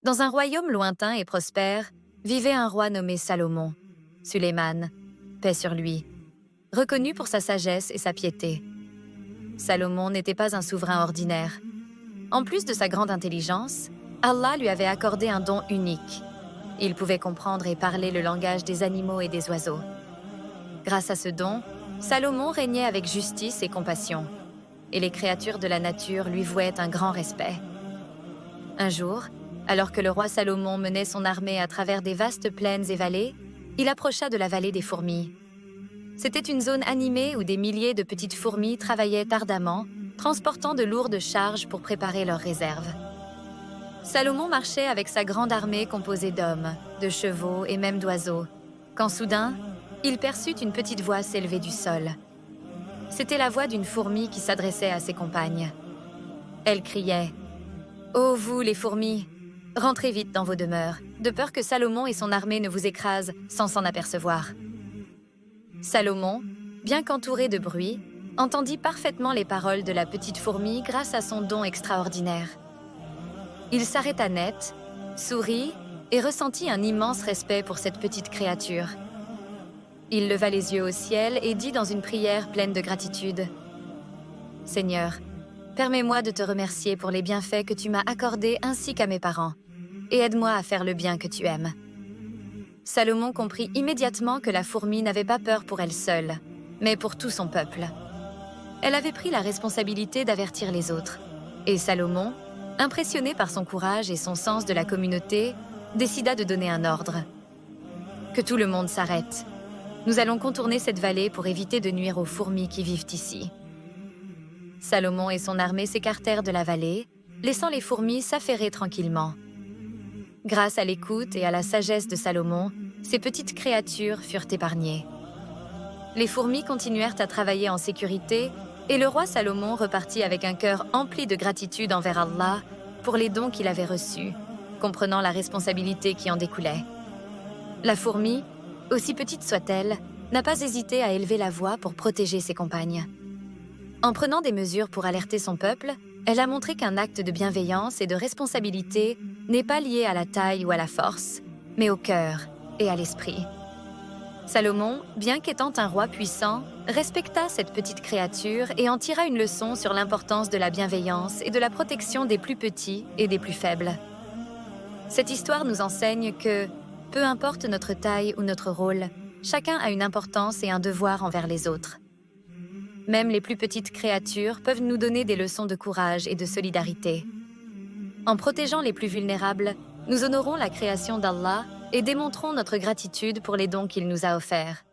Dans un royaume lointain et prospère, vivait un roi nommé Salomon, Sulayman, paix sur lui, reconnu pour sa sagesse et sa piété. Salomon n'était pas un souverain ordinaire. En plus de sa grande intelligence, Allah lui avait accordé un don unique. Il pouvait comprendre et parler le langage des animaux et des oiseaux. Grâce à ce don, Salomon régnait avec justice et compassion, et les créatures de la nature lui vouaient un grand respect. Un jour, alors que le roi Salomon menait son armée à travers des vastes plaines et vallées, il approcha de la vallée des fourmis. C'était une zone animée où des milliers de petites fourmis travaillaient ardemment, transportant de lourdes charges pour préparer leurs réserves. Salomon marchait avec sa grande armée composée d'hommes, de chevaux et même d'oiseaux, quand soudain, il perçut une petite voix s'élever du sol. C'était la voix d'une fourmi qui s'adressait à ses compagnes. Elle criait « Ô vous, les fourmis, rentrez vite dans vos demeures, de peur que Salomon et son armée ne vous écrasent sans s'en apercevoir. » Salomon, bien qu'entouré de bruit, entendit parfaitement les paroles de la petite fourmi grâce à son don extraordinaire. Il s'arrêta net, sourit et ressentit un immense respect pour cette petite créature. Il leva les yeux au ciel et dit dans une prière pleine de gratitude « Seigneur, permets-moi de te remercier pour les bienfaits que tu m'as accordés ainsi qu'à mes parents, et aide-moi à faire le bien que tu aimes. » Salomon comprit immédiatement que la fourmi n'avait pas peur pour elle seule, mais pour tout son peuple. Elle avait pris la responsabilité d'avertir les autres, et Salomon, impressionné par son courage et son sens de la communauté, décida de donner un ordre. « Que tout le monde s'arrête. Nous allons contourner cette vallée pour éviter de nuire aux fourmis qui vivent ici. » Salomon et son armée s'écartèrent de la vallée, laissant les fourmis s'affairer tranquillement. Grâce à l'écoute et à la sagesse de Salomon, ces petites créatures furent épargnées. Les fourmis continuèrent à travailler en sécurité et le roi Salomon repartit avec un cœur empli de gratitude envers Allah pour les dons qu'il avait reçus, comprenant la responsabilité qui en découlait. La fourmi, aussi petite soit-elle, n'a pas hésité à élever la voix pour protéger ses compagnes. En prenant des mesures pour alerter son peuple, elle a montré qu'un acte de bienveillance et de responsabilité n'est pas lié à la taille ou à la force, mais au cœur et à l'esprit. Salomon, bien qu'étant un roi puissant, respecta cette petite créature et en tira une leçon sur l'importance de la bienveillance et de la protection des plus petits et des plus faibles. Cette histoire nous enseigne que, peu importe notre taille ou notre rôle, chacun a une importance et un devoir envers les autres. Même les plus petites créatures peuvent nous donner des leçons de courage et de solidarité. En protégeant les plus vulnérables, nous honorons la création d'Allah et démontrons notre gratitude pour les dons qu'il nous a offerts.